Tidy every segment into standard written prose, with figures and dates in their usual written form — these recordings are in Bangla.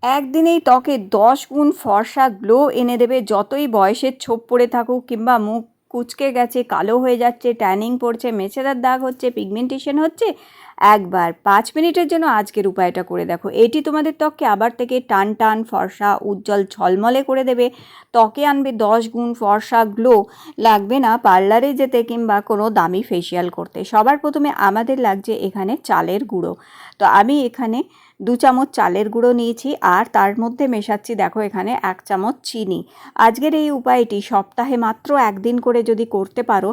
একদিনেই ত্বকে 10 গুণ ফর্সা গ্লো এনে দেবে। যতই বয়সের ছোপ পড়ে থাকুক কিংবা মুখ কুঁচকে গেছে, কালো হয়ে যাচ্ছে, ট্যানিং পড়ছে, মেচেদার দাগ হচ্ছে, পিগমেন্টেশন হচ্ছে, একবার 5 মিনিটের জন্য আজকের উপায়টা করে দেখো। এটি তোমাদের ত্বককে আবার থেকে টান টান ফর্সা উজ্জ্বল ঝলমলে করে দেবে। ত্বকে আনবে 10 গুণ ফর্সা গ্লো। লাগবে না পার্লারে যেতে কিংবা কোনো দামি ফেসিয়াল করতে। সবার প্রথমে আমাদের লাগছে এখানে চালের গুঁড়ো। তো আমি এখানে 2 চামচ চালের গুঁড়ো নিয়েছি আর তার মধ্যে মেশাচ্ছি দেখো এখানে 1 চামচ চিনি। আজকের এই উপায়টি সপ্তাহে মাত্র একদিন করে যদি করতে পারো,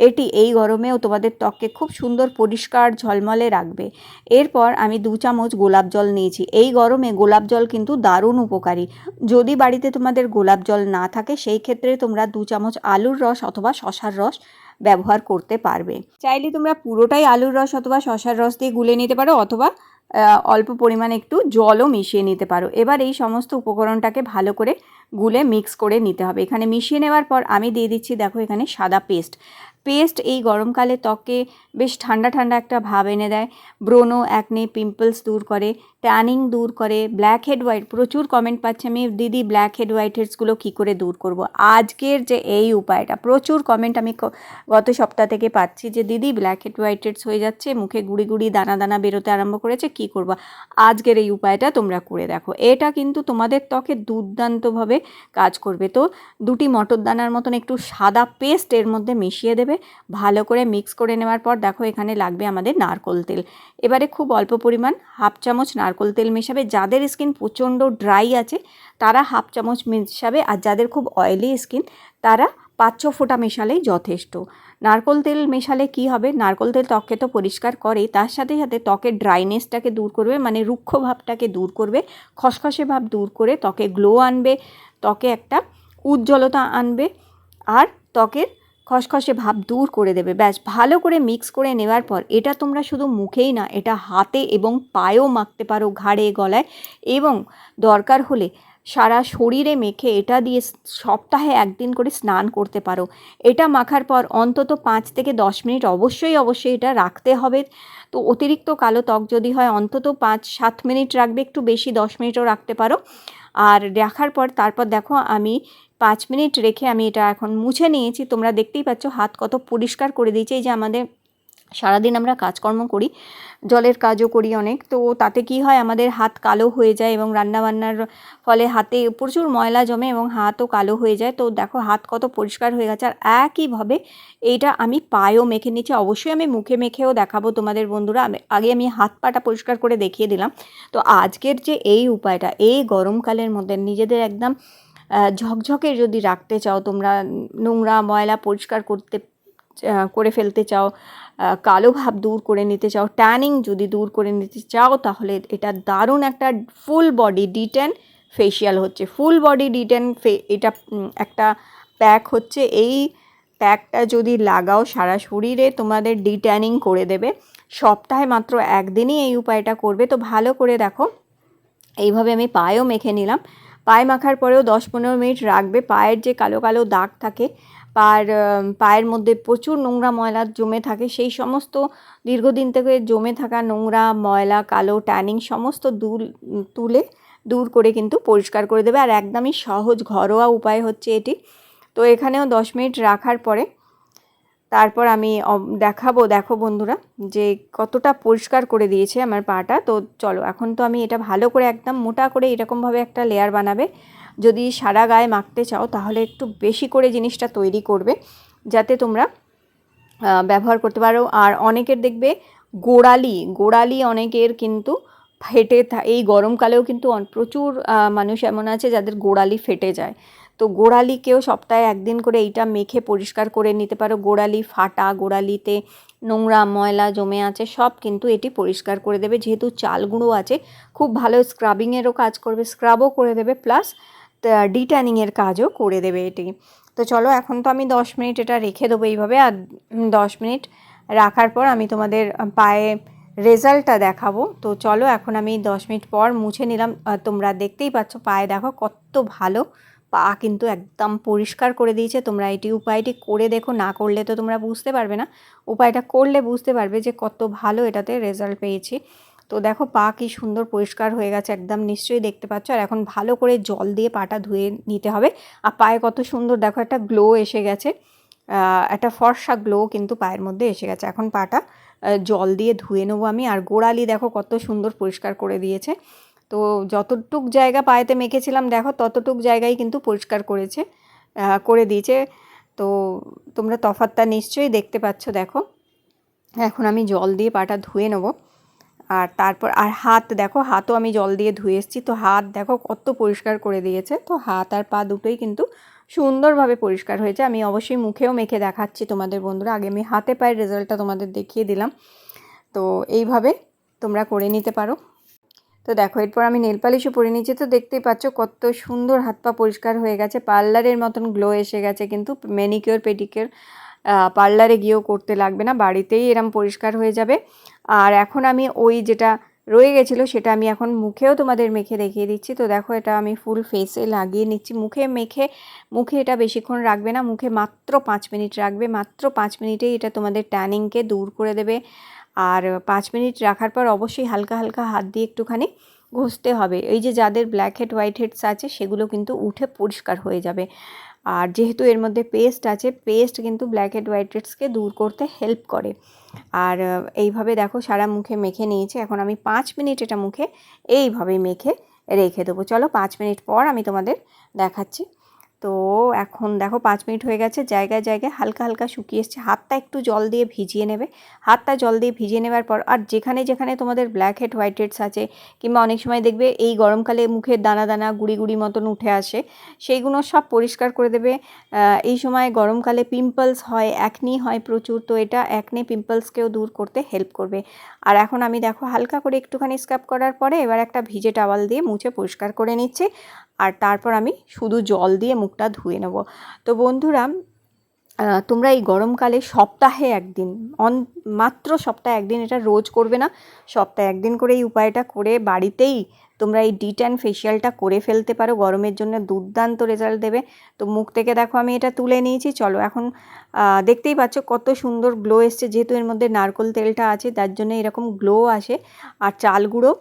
এটি এই গরমেও তোমাদের ত্বককে খুব সুন্দর পরিষ্কার ঝলমলে রাখবে। এরপর আমি 2 চামচ গোলাপ জল নিয়েছি। এই গরমে গোলাপ জল কিন্তু দারুণ উপকারী। যদি বাড়িতে তোমাদের গোলাপ জল না থাকে, সেই ক্ষেত্রে তোমরা 2 চামচ আলুর রস অথবা শশার রস ব্যবহার করতে পারবে। চাইলে তোমরা পুরোটাই আলুর রস অথবা শশার রস দিয়ে গুলে নিতে পারো, অথবা অল্প পরিমাণে একটু জলও মিশিয়ে নিতে পারো। এবার এই সমস্ত উপকরণটাকে ভালো করে গুলে মিক্স করে নিতে হবে। এখানে মিশিয়ে নেওয়ার পর আমি দিয়ে দিচ্ছি দেখো এখানে সাদা পেস্ট এই গরমকালে ত্বকে বেশ ঠান্ডা ঠান্ডা একটা ভাব এনে দেয়। ব্রণ, অ্যাকনে, পিম্পলস দূর করে, ট্যানিং দূর করে, ব্ল্যাক হেড হোয়াইট, প্রচুর কমেন্ট পাচ্ছি আমি, দিদি ব্ল্যাক হেড হোয়াইট হেডসগুলো কী করে দূর করব। আজকের যে এই উপায়টা, প্রচুর কমেন্ট আমি গত সপ্তাহ থেকে পাচ্ছি যে দিদি ব্ল্যাক হেড হোয়াইট হেডস হয়ে যাচ্ছে, মুখে গুড়ি গুড়ি দানা দানা বেরোতে আরম্ভ করেছে, কী করবা। আজকের এই উপায়টা তোমরা করে দেখো, এটা কিন্তু তোমাদের ত্বকে দুর্দান্তভাবে কাজ করবে। তো 2টি মটর দানার মতন একটু সাদা পেস্ট এর মধ্যে মিশিয়ে দেবে। ভালো করে মিক্স করে নেওয়ার পর দেখো এখানে লাগবে আমাদের নারকোল তেল। এবারে খুব অল্প পরিমাণ 1/2 চামচ নারকোল তেল মেশাবে। যাদের স্কিন প্রচণ্ড ড্রাই আছে তারা 1/2 চামচ মেশাবে, আর যাদের খুব অয়েলি স্কিন তারা 5-6 ফোঁটা মেশালেই যথেষ্ট। নারকোল তেল মেশালে কি হবে, নারকোল তেল ত্বককে তো পরিষ্কার করেই, তার সাথে সাথে ত্বকের ড্রাইনেসটাকে দূর করবে, মানে রুক্ষ ভাবটাকে দূর করবে, খসখসে ভাব দূর করে ত্বকে গ্লো আনবে, ত্বকে একটা উজ্জ্বলতা আনবে, আর ত্বকের খসখসে ভাব দূর করে দেবে। ব্যাস ভালো করে মিক্স করে নেওয়ার পর এটা তোমরা শুধু মুখেই না, এটা হাতে এবং পায়েও মাখতে পারো, ঘাড়ে, গলায়, এবং দরকার হলে সারা শরীরে মেখে এটা দিয়ে সপ্তাহে একদিন করে স্নান করতে পারো। এটা মাখার পর অন্তত 5 থেকে 10 মিনিট অবশ্যই এটা রাখতে হবে। তো অতিরিক্ত কালো ত্বক যদি হয় অন্তত 5-7 মিনিট রাখবে, একটু বেশি 10 মিনিটও রাখতে পারো। আর রাখার পর তারপর দেখো আমি 5 মিনিট রেখে আমি এটা এখন মুছে নিয়েছি। তোমরা দেখতেই পাচ্ছ হাত কত পরিষ্কার করে দিয়েছে। এই যে আমাদের সারাদিন আমরা কাজকর্ম করি, জলের কাজও করি অনেক, তো তাতে কি হয় আমাদের হাত কালো হয়ে যায় এবং রান্নাবান্নার ফলে হাতে প্রচুর ময়লা জমে এবং হাতও কালো হয়ে যায়। তো দেখো হাত কত পরিষ্কার হয়ে গেছে। আর একইভাবে এইটা আমি পায়েও মেখে নিচ্ছি। অবশ্যই আমি মুখে মেখেও দেখাবো তোমাদের বন্ধুরা, আগে আমি হাত পাটা পরিষ্কার করে দেখিয়ে দিলাম। তো আজকের যে এই উপায়টা, এই গরমকালের মধ্যে নিজেদের একদম ঝকঝকে যদি রাখতে চাও, তোমরা নোংরা ময়লা পরিষ্কার করে ফেলতে চাও, কালো ভাব দূর করে নিতে চাও, ট্যানিং যদি দূর করে নিতে চাও, তাহলে এটা দারুণ একটা ফুল বডি ডিটেন ফেসিয়াল হচ্ছে। ফুল বডি ডিটেন এটা একটা প্যাক হচ্ছে। এই প্যাকটা যদি লাগাও সারা শরীরে তোমাদের ডিট্যানিং করে দেবে। সপ্তাহে মাত্র একদিনই এই উপায়টা করবে। তো ভালো করে দেখো এইভাবে আমি পায়েও মেখে নিলাম। পায়ে মাখার পরেও 10-15 মিনিট রাখবে। পায়ের যে কালো কালো দাগ থাকে, পায়ের মধ্যে প্রচুর নোংরা ময়লা জমে থাকে, সেই সমস্ত দীর্ঘদিন থেকে জমে থাকা নোংরা ময়লা, কালো ট্যানিং সমস্ত তুলে দূর করে কিন্তু পরিষ্কার করে দেবে। আর একদমই সহজ ঘরোয়া উপায় হচ্ছে এটি। তো এখানেও 10 মিনিট রাখার পরে তারপর আমি দেখাবো, দেখো বন্ধুরা, যে কতটা পরিষ্কার করে দিয়েছে আমার পাটা। তো চলো এখন তো আমি এটা ভালো করে একদম মোটা করে এরকমভাবে একটা লেয়ার বানাবে। যদি সারা গায়ে মাখতে চাও তাহলে একটু বেশি করে জিনিসটা তৈরি করবে, যাতে তোমরা ব্যবহার করতে পারো। আর অনেকের দেখবে গোড়ালি অনেকের কিন্তু এই গরমকালেও কিন্তু প্রচুর মানুষ এমন আছে যাদের গোড়ালি ফেটে যায়। তো গোড়ালিকেও সপ্তাহে একদিন করে এইটা মেখে পরিষ্কার করে নিতে পারো। গোড়ালি ফাটা, গোড়ালিতে নোংরা ময়লা জমে আছে, সব কিন্তু এটি পরিষ্কার করে দেবে। যেহেতু চাল গুঁড়ো আছে, খুব ভালো স্ক্রাবিংয়েরও কাজ করবে, স্ক্রাবও করে দেবে, প্লাস ডিট্যানিংয়ের কাজও করে দেবে এটি। তো চলো এখন তো আমি 10 মিনিট এটা রেখে দেবো এইভাবে। আর 10 মিনিট রাখার পর আমি তোমাদের পায়ে রেজাল্টটা দেখাবো। তো চলো এখন আমি 10 মিনিট পর মুছে নিলাম। তোমরা দেখতেই পাচ্ছ পায়ে দেখো কত ভালো, পা কিন্তু একদম পরিষ্কার করে দিয়েছে। তোমরা উপায়টি করে দেখো, না করলে তো তোমরা বুঝতে পারবে না, উপায়টা করলে বুঝতে পারবে যে কত ভালো এটাতে রেজাল্ট পেয়েছি। তো দেখো পা কি সুন্দর পরিষ্কার হয়ে গেছে একদম, নিশ্চয়ই দেখতে পাচ্ছ। আর এখন ভালো করে জল দিয়ে পাটা ধুয়ে নিতে হবে। আর পায়ে কত সুন্দর দেখো একটা গ্লো এসে গেছে, একটা ফর্সা গ্লো কিন্তু পায়ের মধ্যে এসে গেছে। এখন পাটা জল দিয়ে ধুয়ে নেবো আমি। আর গোড়ালি দেখো কত সুন্দর পরিষ্কার করে দিয়েছে। তো যতটুক জায়গা পায়েতে মেখেছিলাম দেখো ততটুক জায়গায় কিন্তু পরিষ্কার করে দিয়েছে। তো তোমরা তফাৎটা নিশ্চয়ই দেখতে পাচ্ছ। দেখো এখন আমি জল দিয়ে পাটা ধুয়ে নেবো। আর তারপর আর হাত দেখো, হাতও আমি জল দিয়ে ধুয়ে এসেছি। তো হাত দেখো কত পরিষ্কার করে দিয়েছে। তো হাত আর পা দুটোই কিন্তু সুন্দরভাবে পরিষ্কার হয়েছে। আমি অবশ্যই মুখেও মেখে দেখাচ্ছি তোমাদের বন্ধুরা। আগে আমি হাতে পায়ের রেজাল্টটা তোমাদের দেখিয়ে দিলাম। তো এইভাবে তোমরা করে নিতে পারো। তো দেখো এরপর আমি নেল পালিশও পরে নিয়েছি। তো দেখতেই পাচ্ছ কত সুন্দর হাত পা পরিষ্কার হয়ে গেছে, পার্লারের মতন গ্লো এসে গেছে। কিন্তু ম্যানিকিওর পেডিকিওর পার্লারে গিয়েও করতে লাগবে না, বাড়িতেই এরম পরিষ্কার হয়ে যাবে। আর এখন আমি ওই যেটা রয়ে গেছিলো সেটা আমি এখন মুখেও তোমাদের মেখে দেখিয়ে দিচ্ছি। তো দেখো এটা আমি ফুল ফেসে লাগিয়ে নিচ্ছি। মুখে এটা বেশিক্ষণ রাখবে না, মুখে মাত্র 5 মিনিট রাখবে। মাত্র 5 মিনিটেই এটা তোমাদের ট্যানিংকে দূর করে দেবে। আর 5 মিনিট রাখার পর অবশ্যই হালকা হালকা হাত দিয়ে একটুখানি ঘষতে হবে। এই যে যাদের ব্ল্যাক হেড হোয়াইট হেডস আছে সেগুলো কিন্তু উঠে পরিষ্কার হয়ে যাবে। আর যেহেতু এর মধ্যে পেস্ট আছে, পেস্ট কিন্তু ব্ল্যাক হেড হোয়াইট হেডসকে দূর করতে হেল্প করে। আর এইভাবে দেখো সারা মুখে মেখে নিয়েছি। এখন আমি 5 মিনিট এটা মুখে এইভাবেই মেখে রেখে দেবো। চলো 5 মিনিট পর আমি তোমাদের দেখাচ্ছি। তো এখন দেখো 5 মিনিট হয়ে গেছে, জায়গায় জায়গায় হালকা হালকা শুকিয়ে এসছে। হাতটা একটু জল দিয়ে ভিজিয়ে নেবে। হাতটা জল দিয়ে ভিজিয়ে নেবার পর আর যেখানে যেখানে তোমাদের ব্ল্যাক হেড হোয়াইট হেডস আছে, কিংবা অনেক সময় দেখবে এই গরমকালে মুখের দানা দানা গুড়ি গুড়ি মতন উঠে আসে, সেইগুলো সব পরিষ্কার করে দেবে। এই সময় গরমকালে পিম্পলস হয়, অ্যাকনি হয় প্রচুর। তো এটা অ্যাকনি পিম্পলসকেও দূর করতে হেল্প করবে। আর এখন আমি দেখো হালকা করে একটুখানি স্ক্রাব করার পরে এবার একটা ভিজে টাওয়াল দিয়ে মুছে পরিষ্কার করে নিচ্ছি। আর তারপর আমি শুধু জল দিয়ে মুখটা ধুয়ে নেব। তো বন্ধুরা তোমরা এই গরমকালে সপ্তাহে একদিন, মাত্র সপ্তাহে একদিন, এটা রোজ করবে না, সপ্তাহে একদিন করে এই উপায়টা করে বাড়িতেই তোমরা এই ডিট্যান ফেশিয়ালটা করে ফেলতে পারো। গরমের জন্য দুর্দান্ত রেজাল্ট দেবে। তো মুখ থেকে দেখো আমি এটা তুলে নিয়েছি। চলো এখন দেখতেই পাচ্ছ কত সুন্দর গ্লো এসছে। যেহেতু এর মধ্যে নারকেল তেলটা আছে তার জন্য এরকম গ্লো আসে। আর চাল গুঁড়ো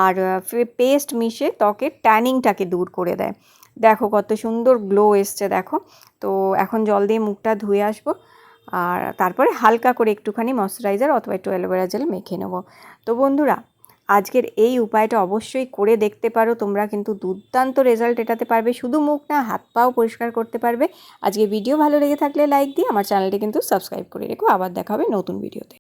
আর পেস্ট মিশে ত্বকের ট্যানিংটাকে দূর করে দেয়। দেখো কত সুন্দর গ্লো এসছে দেখো। তো এখন জল দিয়ে মুখটা ধুয়ে আসবো। আর তারপরে হালকা করে একটুখানি ময়শ্চারাইজার অথবা একটু অ্যালোভেরা জেল মেখে নেব। তো বন্ধুরা আজকের এই উপায়টা অবশ্যই করে দেখতে পারো তোমরা, কিন্তু দুর্দান্ত রেজাল্ট এটাতে পারবে। শুধু মুখ না, হাত পাও পরিষ্কার করতে পারবে। আজকে ভিডিও ভালো লেগে থাকলে লাইক দিয়ে আমার চ্যানেলটি কিন্তু সাবস্ক্রাইব করে রেখো। আবার দেখা হবে নতুন ভিডিওতে।